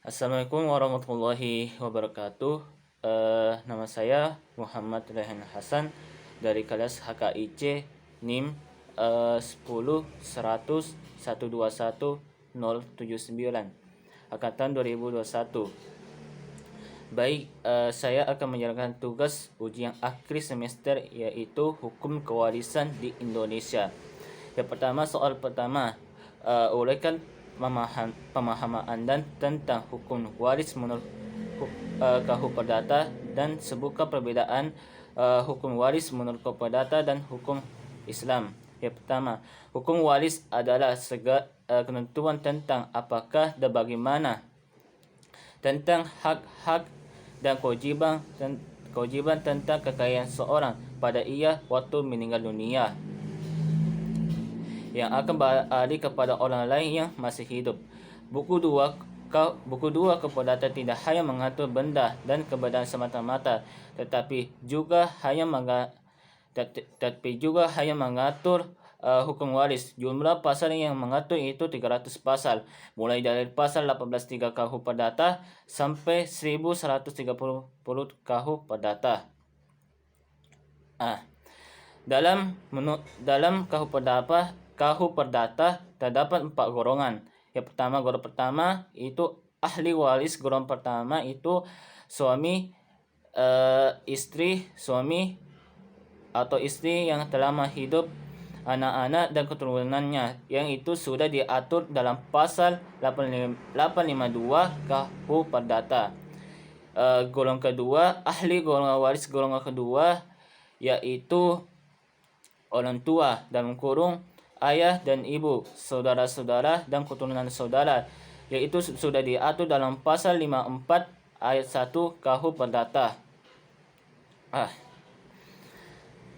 Assalamualaikum warahmatullahi wabarakatuh. Nama saya Muhammad Rehan Hasan dari kelas HKIC NIM 10 100 121 079 angkatan 2021. Baik, saya akan menjalankan tugas ujian akhir semester yaitu Hukum Kewarisan di Indonesia. Yang pertama, soal pertama, uraikan pemahaman Anda tentang hukum waris menurut KUH Perdata dan sebutkan perbedaan hukum waris menurut KUH Perdata dan hukum Islam. Yang pertama, hukum waris adalah segala ketentuan tentang apakah dan bagaimana tentang hak-hak dan kewajiban tentang kekayaan seorang pada ia waktu meninggal dunia yang akan beralih kepada orang lain yang masih hidup. Buku 2 KUH Perdata tidak hanya mengatur benda dan keberadaan semata-mata, tetapi juga hanya mengatur hukum waris. Jumlah pasal yang mengatur itu 300 pasal, mulai dari pasal 18.3 KUH Perdata sampai 1130 KUH Perdata. Dalam KUH Perdata terdapat 4 golongan. Yang pertama, golongan pertama itu ahli waris. Golongan pertama itu suami, istri, suami atau istri yang telah hidup, anak-anak dan keturunannya, yang itu sudah diatur dalam pasal 852 KUH Perdata. Golongan kedua, ahli golongan waris. Golongan kedua yaitu orang tua dalam kurung ayah dan ibu, saudara-saudara dan keturunan saudara, yaitu sudah diatur dalam pasal 54 ayat 1 KUH Perdata.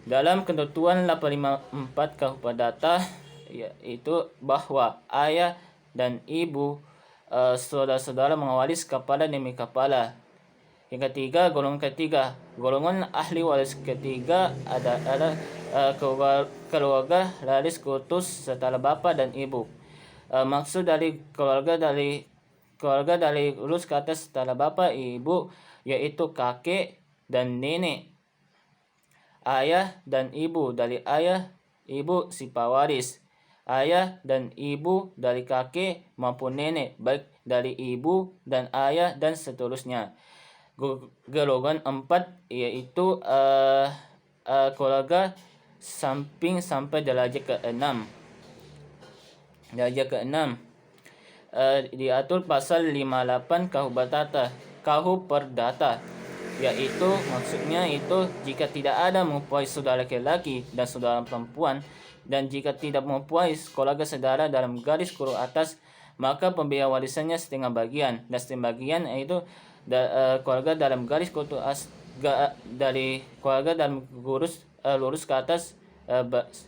Dalam ketentuan 854 KUH Perdata yaitu bahwa ayah dan ibu, saudara-saudara mengewaris kepala demi kepala. Yang ketiga, golongan ahli waris ketiga adalah keluarga waris khusus setara bapa dan ibu. Maksud dari keluarga dari lurus ke atas setara bapa ibu yaitu kakek dan nenek, ayah dan ibu dari ayah ibu si pewaris, ayah dan ibu dari kakek maupun nenek, baik dari ibu dan ayah dan seterusnya. Golongan 4 yaitu keluarga samping sampai derajat ke-6. Diatur pasal 58 KUH Perdata, yaitu maksudnya itu jika tidak ada mempunyai saudara laki-laki dan saudara perempuan, dan jika tidak mempunyai keluarga saudara dalam garis kurung atas, maka pembiayaan warisannya setengah bagian, dan setengah bagian yaitu keluarga dalam garis kurung dari keluarga dalam lurus ke atas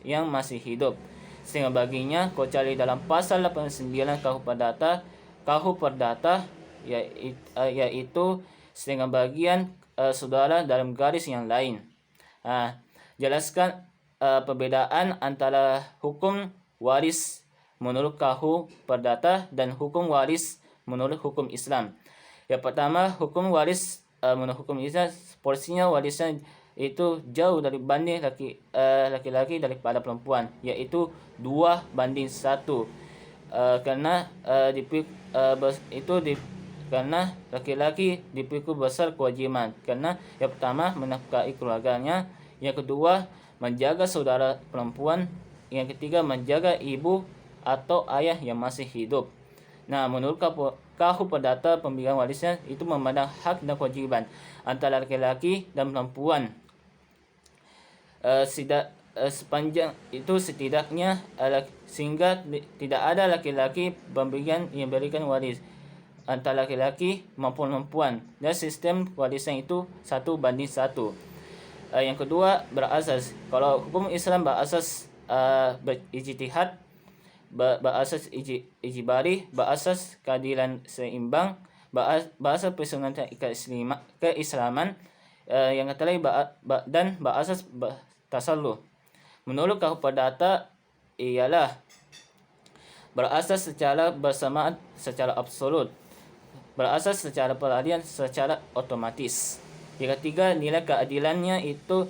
yang masih hidup. Setengah baginya kecuali dalam pasal 89 KUH Perdata yaitu setengah bagian saudara dalam garis yang lain. Jelaskan perbedaan antara hukum waris menurut KUH Perdata dan hukum waris menurut hukum Islam. Yang pertama, hukum waris menurut hukum Islam, porsinya warisan itu jauh dari banding laki-laki daripada perempuan, yaitu 2:1. Karena karena laki-laki dipikul besar kewajiban, karena yang pertama menafkahi keluarganya, yang kedua menjaga saudara perempuan, yang ketiga menjaga ibu atau ayah yang masih hidup. Menurut KUH Perdata, pembagian warisnya itu memandang hak dan kewajiban antara laki-laki dan perempuan. Sepanjang itu setidaknya sehingga tidak ada laki-laki pembagian yang berikan waris antara laki-laki maupun perempuan, dan sistem warisan itu 1:1. Yang kedua, berasas, kalau hukum Islam berasas berijtihad, berasas ijibari, berasas keadilan seimbang, berasas persunnatan keislaman, yang ketiga dan berasas tasalluh. Menurut KUH Perdata ialah berasas secara bersamaan secara absolut. berasas secara peradilan secara otomatis. Yang ketiga, nilai keadilannya itu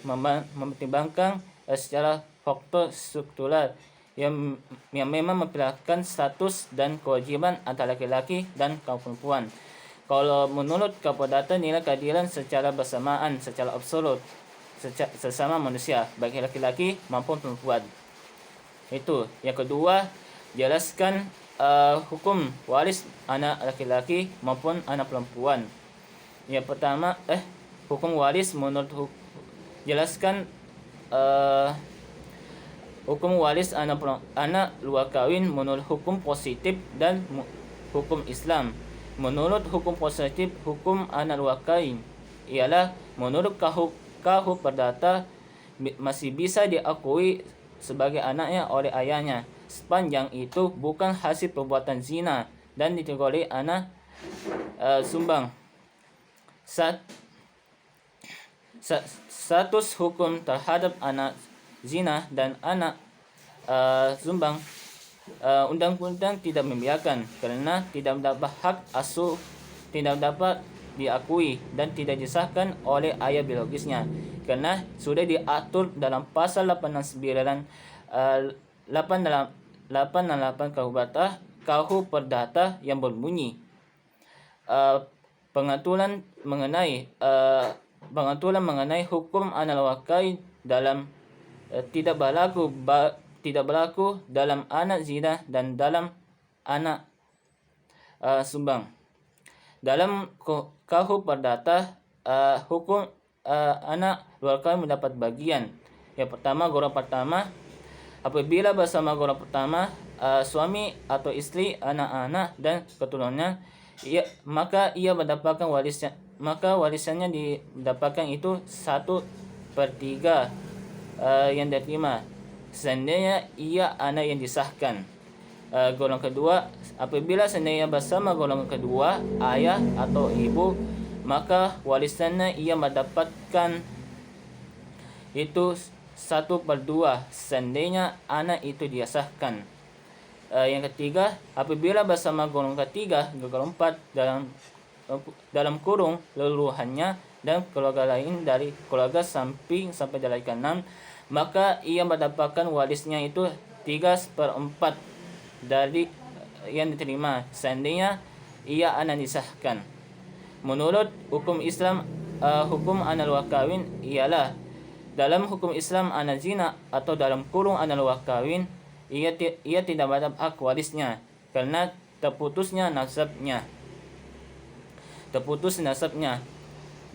mempertimbangkan secara faktor struktural yang memang memperlihatkan status dan kewajiban antara laki-laki dan kaum perempuan. Kalau menurut Kapodata, nilai keadilan secara bersamaan, secara absolut, sesama manusia, baik laki-laki maupun perempuan. Itu. Yang kedua, jelaskan hukum waris anak laki-laki maupun anak perempuan. Yang pertama, hukum waris menurut jelaskan hukum waris anak luar kawin menurut hukum positif dan hukum Islam. Menurut hukum positif, hukum anak luar kawin ialah menurut KUH Perdata masih bisa diakui sebagai anaknya oleh ayahnya sepanjang itu bukan hasil perbuatan zina dan dikategori anak sumbang. Status hukum terhadap anak zina dan anak sumbang undang-undang tidak membiarkan karena tidak mendapat hak asuh, tidak dapat diakui dan tidak disahkan oleh ayah biologisnya karena sudah diatur dalam pasal 869 868 KUH Perdata yang berbunyi pengaturan mengenai hukum anak luar kawin dalam tidak berlaku dalam anak zina dan dalam anak sumbang. Dalam KUH Perdata, hukum anak luar kawin mendapat bagian. Yang pertama, golongan pertama, apabila bersama golongan pertama suami atau istri, anak-anak dan keturunannya, maka ia mendapatkan warisan. Maka warisannya didapatkan itu 1/3 yang diterima. Seandainya ia anak yang disahkan. Golongan kedua, apabila seandainya bersama golongan kedua ayah atau ibu, maka warisannya ia mendapatkan itu 1/2 seandainya anak itu disahkan. Yang ketiga, apabila bersama golongan ketiga, golongan 4 dalam kurung leluhurannya dan keluarga lain dari keluarga samping sampai dari ke-6, maka ia mendapatkan warisnya itu 3/4 dari yang diterima seandainya ia anak disahkan. Menurut hukum Islam, hukum anak luar kawin ialah dalam hukum Islam anak zina atau dalam kurung anak luar kawin ia tidak mendapat hak warisnya karena terputusnya nasabnya.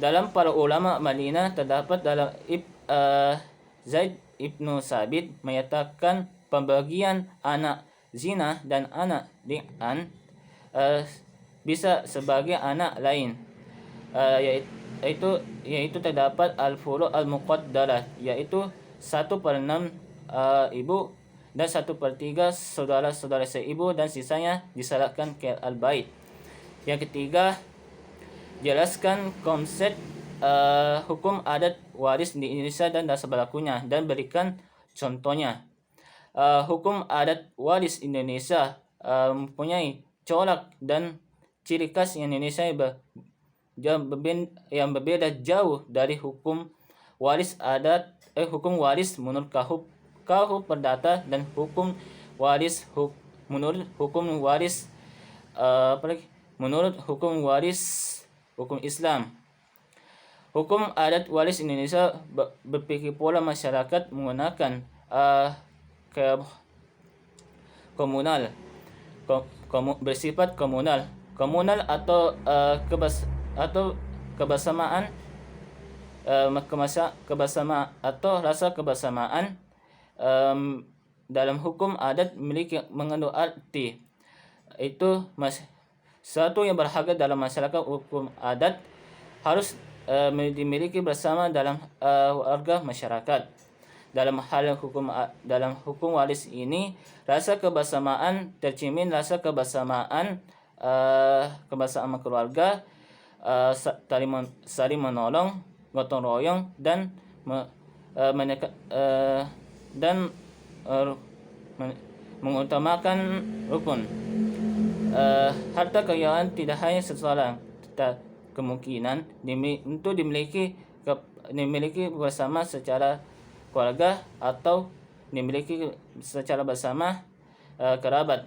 Dalam para ulama Madinah terdapat dalam Zaid ibnu Sabit menyatakan pembagian anak zina dan anak li'an bisa sebagai anak lain, yaitu terdapat al-furu' al-muqaddarah, yaitu 1/6 ibu dan 1/3 saudara-saudara seibu dan sisanya diserahkan ke al-bait. Yang ketiga, jelaskan konsep hukum adat waris di Indonesia dan dasar berlakunya dan berikan contohnya. Hukum adat waris Indonesia mempunyai corak dan ciri khas Indonesia yang berbeda jauh dari hukum waris menurut KUH Perdata dan hukum waris menurut hukum waris hukum Islam. Hukum adat waris Indonesia berpikir pola masyarakat menggunakan bersifat komunal atau kebersamaan atau rasa kebersamaan dalam hukum adat mengandung arti itu sesuatu yang berharga dalam masyarakat. Hukum adat harus dimiliki bersama dalam warga masyarakat. Dalam hukum waris ini, rasa kebersamaan tercermin rasa kebersamaan keluarga, saling menolong, gotong royong dan mengutamakan rukun. harta kekayaan tidak hanya seseorang, tetapi kemungkinan untuk dimiliki bersama secara keluarga atau dimiliki secara bersama kerabat.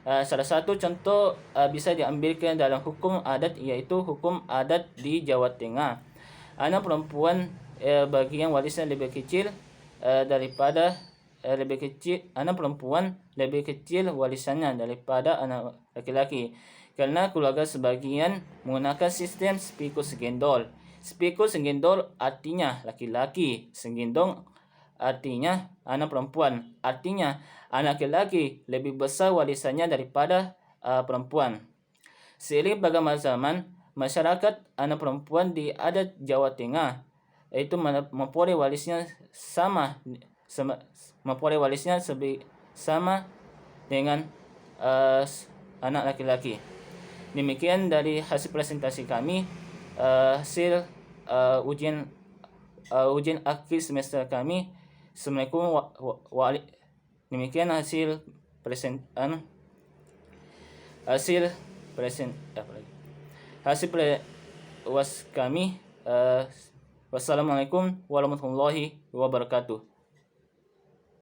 Salah satu contoh bisa diambilkan dalam hukum adat, yaitu hukum adat di Jawa Tengah. Anak perempuan bagian warisnya lebih kecil daripada anak perempuan lebih kecil warisannya daripada anak laki-laki, karena keluarga sebagian menggunakan sistem spikul segendol. Spikul segendol artinya laki-laki, segendong artinya anak perempuan, artinya anak laki-laki lebih besar warisannya daripada perempuan. Seiring bergambang zaman, masyarakat anak perempuan di adat Jawa Tengah itu memperoleh warisnya sama dengan anak laki-laki. Demikian dari hasil presentasi kami, hasil ujian akhir semester kami. Assalamualaikum demikian hasil uas kami. Wassalamualaikum warahmatullahi wabarakatuh.